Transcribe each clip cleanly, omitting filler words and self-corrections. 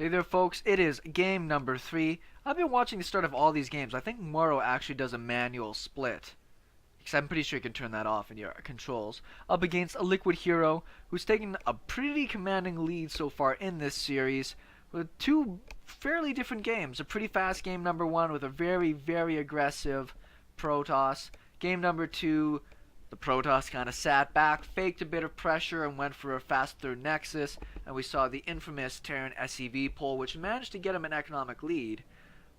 Hey there folks, it is game number 3. I've been watching the start of all these games. I think Moro actually does a manual split. Because I'm pretty sure you can turn that off in your controls. Up against a Liquid Hero who's taken a pretty commanding lead so far in this series. With two fairly different games. A pretty fast game number 1 with a very, very aggressive Protoss. Game number 2, the Protoss kind of sat back, faked a bit of pressure, and went for a fast third Nexus, and we saw the infamous Terran SEV pull, which managed to get him an economic lead,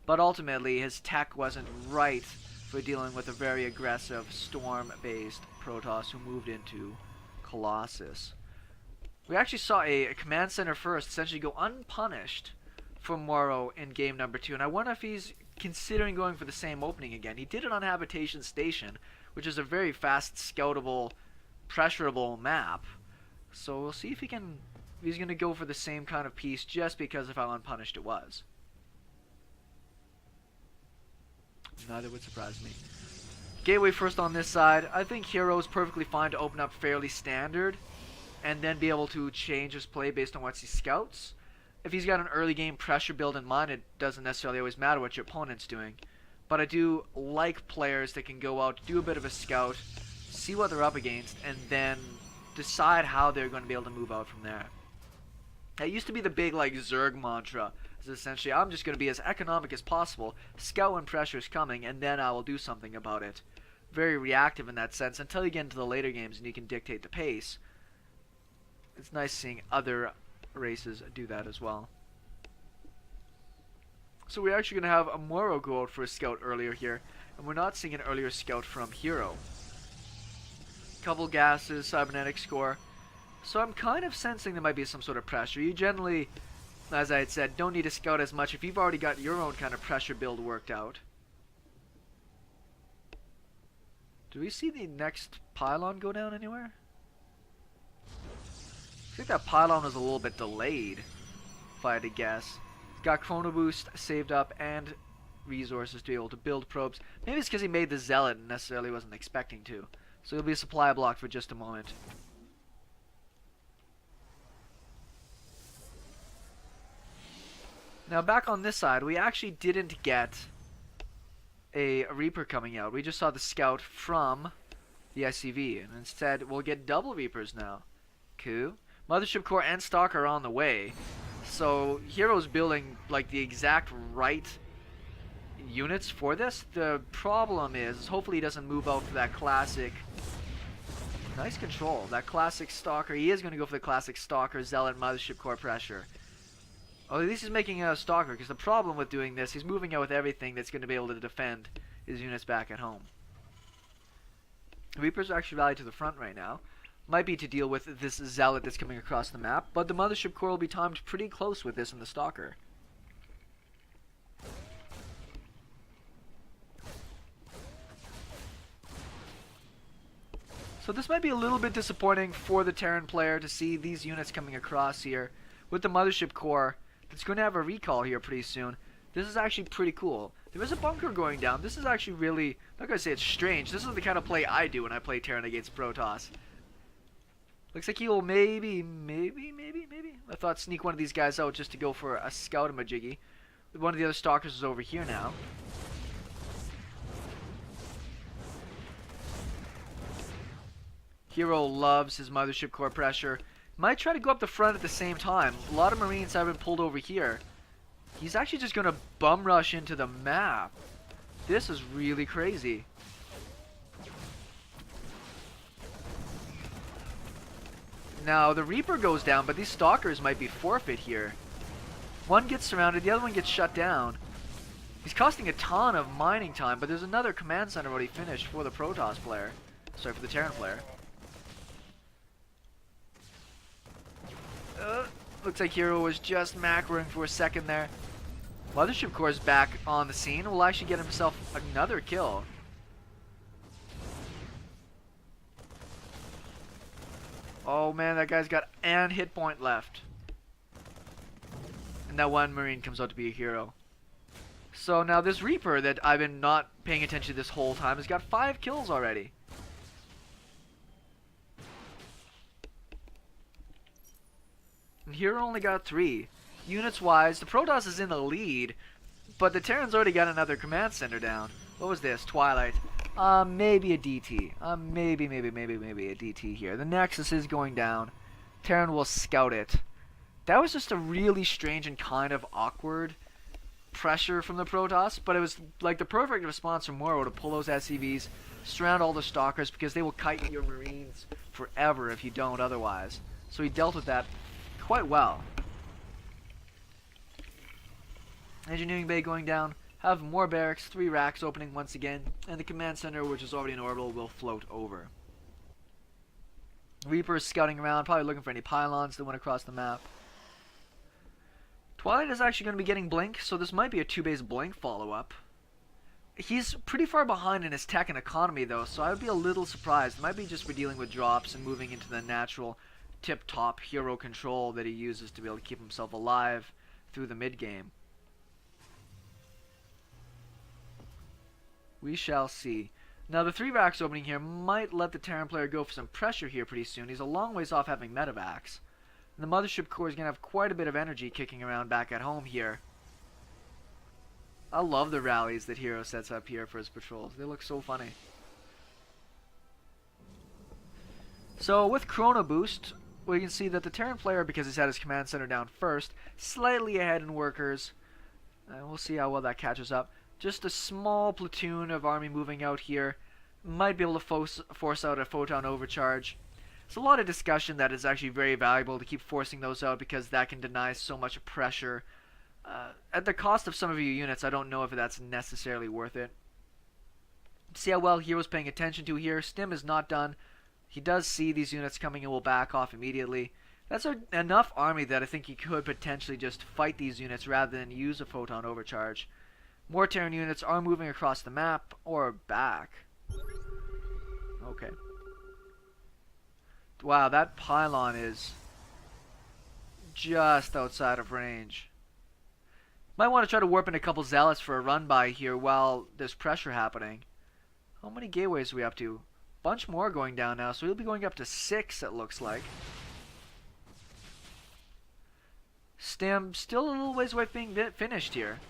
but ultimately his tech wasn't right for dealing with a very aggressive Storm-based Protoss who moved into Colossus. We actually saw a command center first essentially go unpunished for Moro in game number 2, and I wonder if he's considering going for the same opening again. He did it on Habitation Station, which is a very fast, scoutable, pressurable map. So we'll see if he's going to go for the same kind of piece just because of how unpunished it was. Neither would surprise me. Gateway first on this side. I think Hero is perfectly fine to open up fairly standard and then be able to change his play based on what he scouts. If he's got an early game pressure build in mind, it doesn't necessarily always matter what your opponent's doing. But I do like players that can go out, do a bit of a scout, see what they're up against, and then decide how they're going to be able to move out from there. That used to be the big like Zerg mantra. Is essentially, I'm just going to be as economic as possible, scout when pressure's coming, and then I will do something about it. Very reactive in that sense until you get into the later games and you can dictate the pace. It's nice seeing other races do that as well. So we're actually going to have a Moro go out for a scout earlier here, and we're not seeing an earlier scout from Hero. Couple gases, cybernetic score. So I'm kind of sensing there might be some sort of pressure. You generally, as I had said, don't need to scout as much if you've already got your own kind of pressure build worked out. Do we see the next pylon go down anywhere? I think that pylon was a little bit delayed, if I had to guess. Got Chrono Boost saved up and resources to be able to build probes. Maybe it's because he made the Zealot and necessarily wasn't expecting to. So he'll be a supply block for just a moment. Now back on this side, we actually didn't get a Reaper coming out. We just saw the scout from the SCV, and instead we'll get double Reapers now. Cool. Mothership Core and Stalker are on the way. So Hero's building like the exact right units for this. The problem is hopefully he doesn't move out for that classic. Nice control. That classic Stalker. He is going to go for the classic Stalker, Zealot, Mothership Core pressure. Oh, at least he's making a Stalker, because the problem with doing this, he's moving out with everything that's going to be able to defend his units back at home. Reapers are actually rallied to the front right now. Might be to deal with this Zealot that's coming across the map, but the Mothership Core will be timed pretty close with this and the Stalker. So this might be a little bit disappointing for the Terran player to see these units coming across here with the Mothership Core. It's going to have a recall here pretty soon. This is actually pretty cool. There is a bunker going down. This is actually really, I'm not going to say it's strange. This is the kind of play I do when I play Terran against Protoss. Looks like he will maybe. I thought sneak one of these guys out just to go for a scout-a-majiggy. One of the other Stalkers is over here now. Hero loves his Mothership Core pressure. Might try to go up the front at the same time. A lot of Marines have been pulled over here. He's actually just going to bum rush into the map. This is really crazy. Now, the Reaper goes down, but these Stalkers might be forfeit here. One gets surrounded, the other one gets shut down. He's costing a ton of mining time, but there's another command center already finished for the Protoss player. Sorry, for the Terran player. Looks like Hero was just macroing for a second there. Mothership Core is back on the scene. Will actually get himself another kill. Oh man, that guy's got an hit point left. And that one Marine comes out to be a hero. So now this Reaper that I've been not paying attention to this whole time has got 5 kills already. And Hero only got 3. units-wise, the Protoss is in the lead, but the Terran's already got another command center down. What was this? Twilight. Maybe a DT. Maybe a DT here. The Nexus is going down. Terran will scout it. That was just a really strange and kind of awkward pressure from the Protoss, but it was like the perfect response from Moro to pull those SCVs, surround all the Stalkers, because they will kite your Marines forever if you don't otherwise. So he dealt with that quite well. Engineering Bay going down. Have more barracks, 3 racks opening once again, and the command center, which is already in orbital, will float over. Reaper's scouting around, probably looking for any pylons that went across the map. Twilight is actually going to be getting Blink, so this might be a 2-base Blink follow-up. He's pretty far behind in his tech and economy, though, so I would be a little surprised. It might be just for dealing with drops and moving into the natural tip-top hero control that he uses to be able to keep himself alive through the mid-game. We shall see. Now, the 3 racks opening here might let the Terran player go for some pressure here pretty soon. He's a long ways off having medevacs. And the Mothership Core is going to have quite a bit of energy kicking around back at home here. I love the rallies that Hero sets up here for his patrols. They look so funny. So, with Chrono Boost, we can see that the Terran player, because he's had his command center down first, slightly ahead in workers. And we'll see how well that catches up. Just a small platoon of army moving out here. Might be able to force out a photon overcharge. It's a lot of discussion that is actually very valuable to keep forcing those out, because that can deny so much pressure. At the cost of some of your units, I don't know if that's necessarily worth it. See how well Hero's paying attention to here. Stim is not done. He does see these units coming and will back off immediately. That's enough army that I think he could potentially just fight these units rather than use a photon overcharge. More Terran units are moving across the map, or back. Okay. Wow, that pylon is just outside of range. Might want to try to warp in a couple Zealots for a run by here while there's pressure happening. How many gateways are we up to? Bunch more going down now, so we'll be going up to 6, it looks like. Stim still a little ways away from being finished here.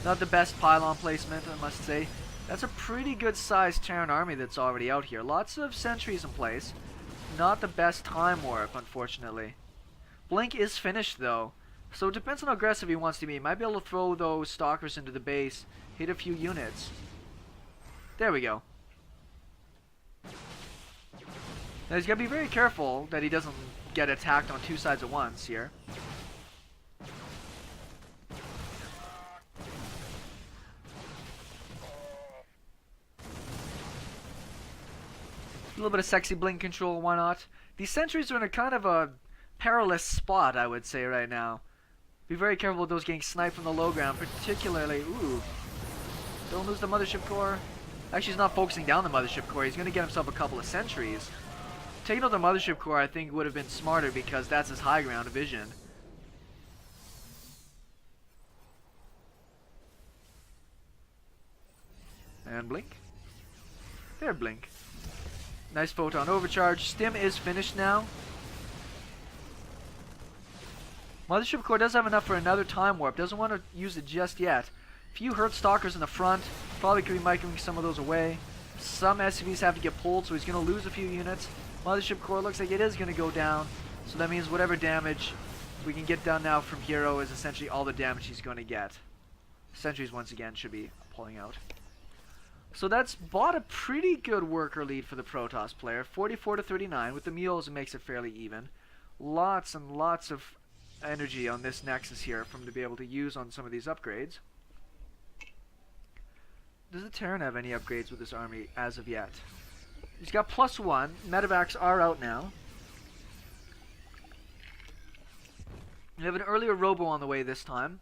Not the best pylon placement, I must say. That's a pretty good sized Terran army that's already out here. Lots of sentries in place. Not the best time warp, unfortunately. Blink is finished, though. So it depends on how aggressive he wants to be. He might be able to throw those Stalkers into the base. Hit a few units. There we go. Now he's got to be very careful that he doesn't get attacked on 2 sides at once here. A little bit of sexy blink control, why not? These sentries are in a kind of a perilous spot, I would say, right now. Be very careful with those getting sniped from the low ground, particularly... Ooh. Don't lose the Mothership Core. Actually, he's not focusing down the Mothership Core. He's going to get himself a couple of sentries. Taking out the Mothership Core, I think, would have been smarter because that's his high ground vision. And blink. There, blink. Nice photon overcharge. Stim is finished now. Mothership Core does have enough for another time warp. Doesn't want to use it just yet. Few hurt Stalkers in the front. Probably could be microing some of those away. Some SCVs have to get pulled, so he's going to lose a few units. Mothership Core looks like it is going to go down. So that means whatever damage we can get done now from Hero is essentially all the damage he's going to get. Sentries once again should be pulling out. So that's bought a pretty good worker lead for the Protoss player. 44-39. With the mules, it makes it fairly even. Lots and lots of energy on this Nexus here for him to be able to use on some of these upgrades. Does the Terran have any upgrades with this army as of yet? He's got +1. Medevacs are out now. We have an earlier Robo on the way this time.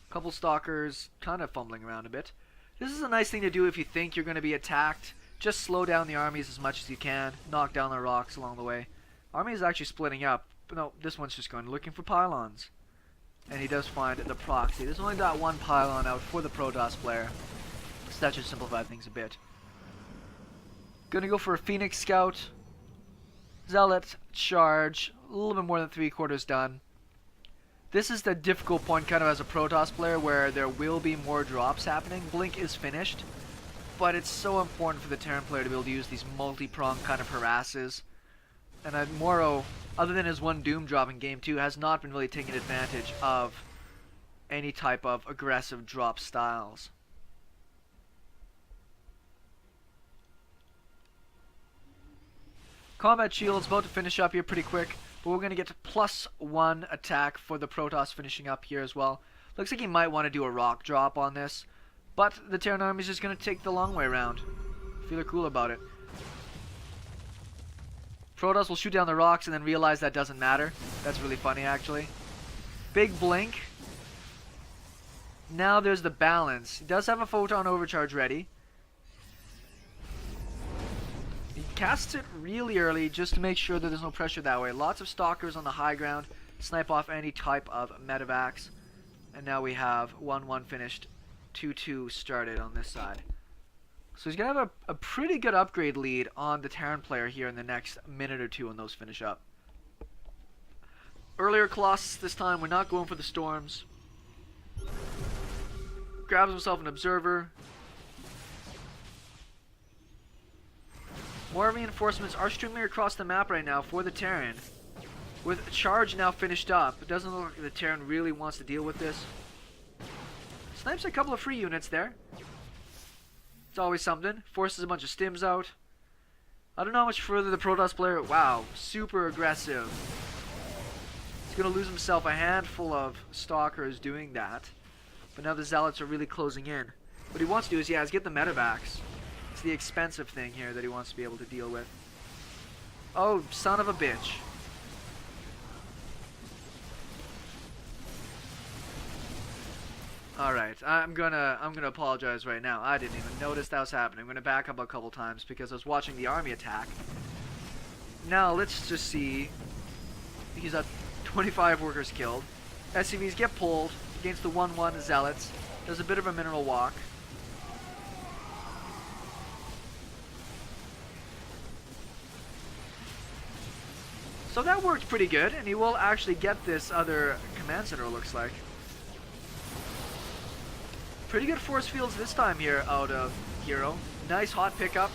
Couple Stalkers kind of fumbling around a bit. This is a nice thing to do if you think you're going to be attacked. Just slow down the armies as much as you can. Knock down the rocks along the way. Army is actually splitting up. But no, this one's just going looking for pylons. And he does find the proxy. There's only that one pylon out for the Protoss player. So that should simplify things a bit. Gonna go for a Phoenix Scout. Zealot, charge. A little bit more than 3/4 done. This is the difficult point kind of as a Protoss player where there will be more drops happening. Blink is finished, but it's so important for the Terran player to be able to use these multi-prong kind of harasses. And Moro, other than his one Doom drop in Game 2, has not been really taking advantage of any type of aggressive drop styles. Combat Shield's about to finish up here pretty quick, but we're going to get to +1 attack for the Protoss finishing up here as well. Looks like he might want to do a rock drop on this, but the Terran army is just going to take the long way around. Feel cool about it. Protoss will shoot down the rocks and then realize that doesn't matter. That's really funny, actually. Big blink. Now there's the balance. He does have a photon overcharge ready. He casts it really early just to make sure that there's no pressure that way. Lots of stalkers on the high ground. Snipe off any type of medevacs. And now we have 1-1 finished. 2-2 started on this side. So he's going to have a pretty good upgrade lead on the Terran player here in the next minute or two when those finish up. Earlier Colossus this time, we're not going for the storms. Grabs himself an observer. More reinforcements are streaming across the map right now for the Terran. With charge now finished up, it doesn't look like the Terran really wants to deal with this. Snipes a couple of free units there. It's always something. Forces a bunch of stims out. I don't know how much further the Protoss player... Wow, super aggressive. He's going to lose himself a handful of stalkers doing that. But now the Zealots are really closing in. What he wants to do is get the medevacs. It's the expensive thing here that he wants to be able to deal with. Oh, son of a bitch. Alright, I'm gonna apologize right now. I didn't even notice that was happening. I'm gonna back up a couple times because I was watching the army attack. Now let's just see. He's at 25 workers killed. SCVs get pulled against the 1-1 Zealots. There's a bit of a mineral walk. So that worked pretty good, and he will actually get this other command center, it looks like. Pretty good force fields this time here out of Hero. Nice hot pickup.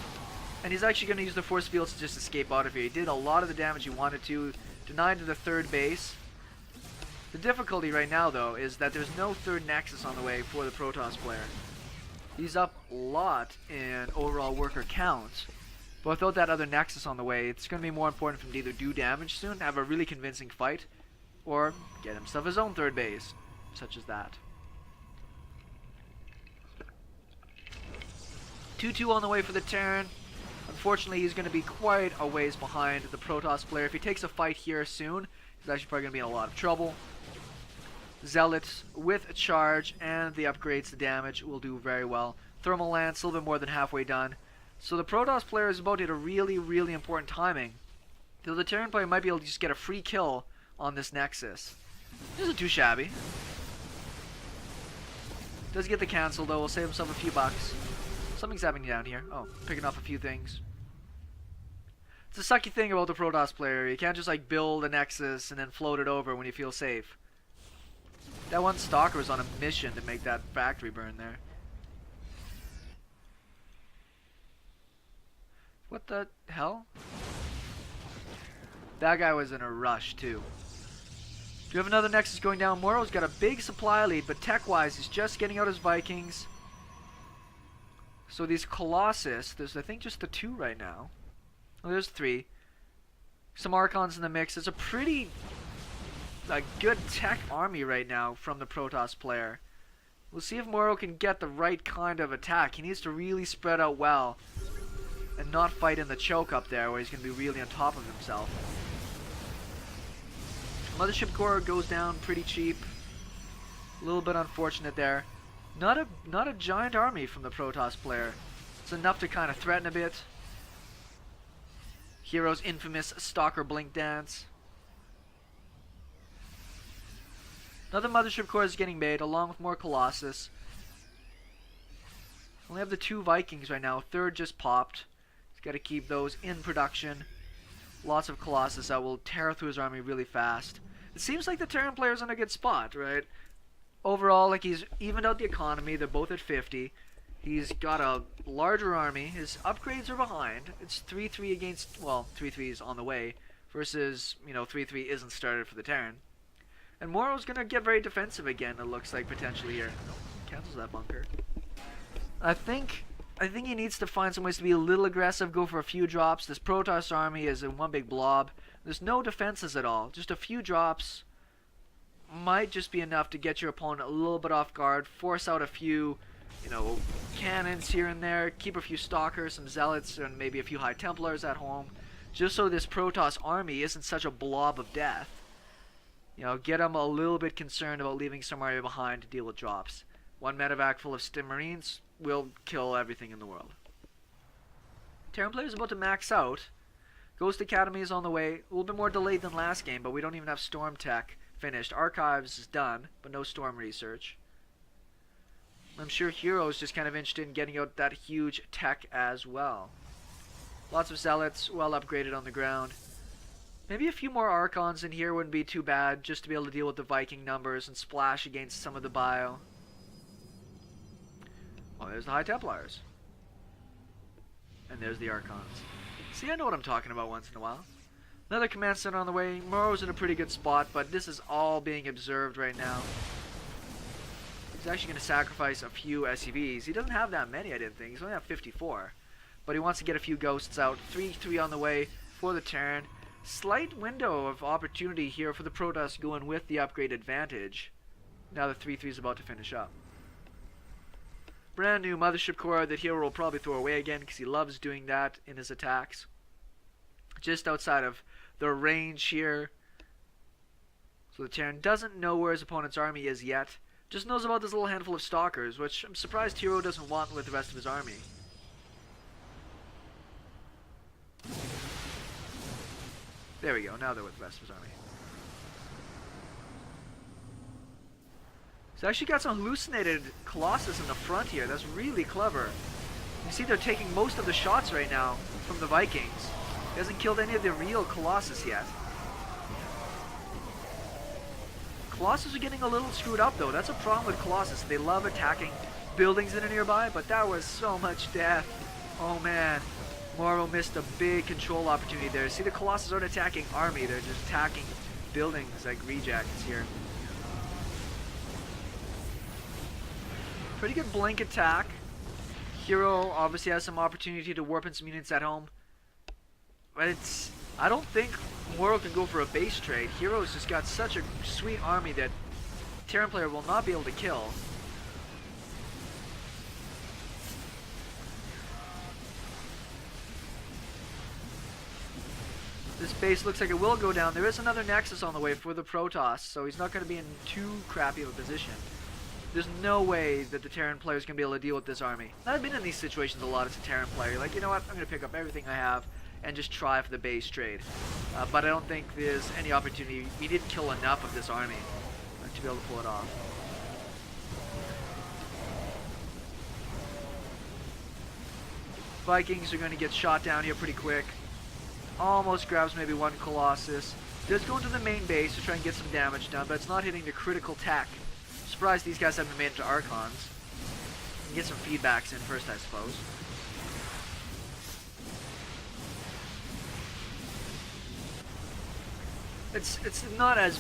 And he's actually going to use the force fields to just escape out of here. He did a lot of the damage he wanted to. Denied to the third base. The difficulty right now, though, is that there's no third Nexus on the way for the Protoss player. He's up a lot in overall worker count. But without that other Nexus on the way, it's going to be more important for him to either do damage soon, have a really convincing fight, or get himself his own third base, such as that. 2-2 on the way for the Terran. Unfortunately, he's going to be quite a ways behind the Protoss player. If he takes a fight here soon, he's actually probably going to be in a lot of trouble. Zealots with a charge and the upgrades to damage will do very well. Thermal Lance a little bit more than halfway done. So the Protoss player is about to hit a really, really important timing. Though the Terran player might be able to just get a free kill on this Nexus. This isn't too shabby. Does get the cancel though, will save himself a few bucks. Something's happening down here. Oh, picking off a few things. It's the sucky thing about the Protoss player. You can't just like build a Nexus and then float it over when you feel safe. That one Stalker was on a mission to make that factory burn there. What the hell? That guy was in a rush too. Do you have another Nexus going down? Moro's got a big supply lead, but tech-wise he's just getting out his Vikings. So these Colossus, there's I think just the 2 right now. Oh, there's 3. Some Archons in the mix. It's a pretty good tech army right now from the Protoss player. We'll see if Moro can get the right kind of attack. He needs to really spread out well and not fight in the choke up there where he's going to be really on top of himself. Mothership Core goes down pretty cheap. A little bit unfortunate there. Not a giant army from the Protoss player. It's enough to kind of threaten a bit. Hero's infamous Stalker Blink Dance. Another Mothership Core is getting made along with more Colossus. Only have the 2 Vikings right now. Third just popped. He's Got to keep those in production. Lots of Colossus that will tear through his army really fast. It seems like the Terran player's in a good spot, right? Overall, like, he's evened out the economy. They're both at 50. He's got a larger army. His upgrades are behind. It's 3-3 against, well, 3-3 is on the way, versus, 3-3 isn't started for the Terran. And Moro's going to get very defensive again, it looks like, potentially here. Cancels that bunker. I think he needs to find some ways to be a little aggressive, go for a few drops. This Protoss army is in one big blob. There's no defenses at all. Just a few drops might just be enough to get your opponent a little bit off guard, force out a few, cannons here and there, keep a few stalkers, some zealots, and maybe a few high templars at home, just so this Protoss army isn't such a blob of death. Get them a little bit concerned about leaving some army behind to deal with drops. One medevac full of Stim Marines will kill everything in the world. Terran player is about to max out. Ghost Academy is on the way. A little bit more delayed than last game, but we don't even have Storm Tech finished. Archives is done, but no Storm research. I'm sure Hero's just kind of interested in getting out that huge tech as well. Lots of Zealots, well upgraded on the ground. Maybe a few more Archons in here wouldn't be too bad, just to be able to deal with the Viking numbers and splash against some of the bio. Oh, there's the High Templars. And there's the Archons. See, I know what I'm talking about once in a while. Another command center on the way. Moro's in a pretty good spot, but this is all being observed right now. He's actually going to sacrifice a few SCVs. He doesn't have that many, I didn't think. He's only have 54. But he wants to get a few ghosts out. 3-3 on the way for the Terran. Slight window of opportunity here for the Protoss going with the upgrade advantage. Now the 3-3 is about to finish up. Brand new Mothership Core that Hero will probably throw away again because he loves doing that in his attacks. Just outside of the range here. So the Terran doesn't know where his opponent's army is yet. Just knows about this little handful of Stalkers, which I'm surprised Hero doesn't want with the rest of his army. There we go, now they're with the rest of his army. So actually got some hallucinated Colossus in the front here. That's really clever. You see they're taking most of the shots right now from the Vikings. He hasn't killed any of the real Colossus yet. Colossus are getting a little screwed up though. That's a problem with Colossus. They love attacking buildings that are nearby, but that was so much death. Oh man. Moro missed a big control opportunity there. See, the Colossus aren't attacking army. They're just attacking buildings like rejects here. Pretty good blink attack. Hero obviously has some opportunity to warp in some units at home. But I don't think Moro can go for a base trade. Hero's just got such a sweet army that Terran player will not be able to kill. This base looks like it will go down. There is another Nexus on the way for the Protoss, so he's not going to be in too crappy of a position. There's no way that the Terran player is going to be able to deal with this army. I've been in these situations a lot as a Terran player. You're like, you know what, I'm going to pick up everything I have and just try for the base trade. But I don't think there's any opportunity. We didn't kill enough of this army to be able to pull it off. Vikings are going to get shot down here pretty quick. Almost grabs maybe one Colossus. Does go into the main base to try and get some damage done, but it's not hitting the critical tech. Surprised these guys haven't made it to Archons. Get some feedbacks in first, I suppose. It's not as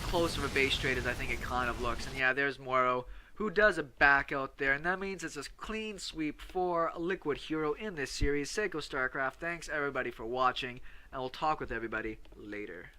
close of a base trade as I think it kind of looks. And yeah, there's Moro, who does a back out there, and that means it's a clean sweep for a Liquid Hero in this series. Seiko StarCraft, thanks everybody for watching, and we'll talk with everybody later.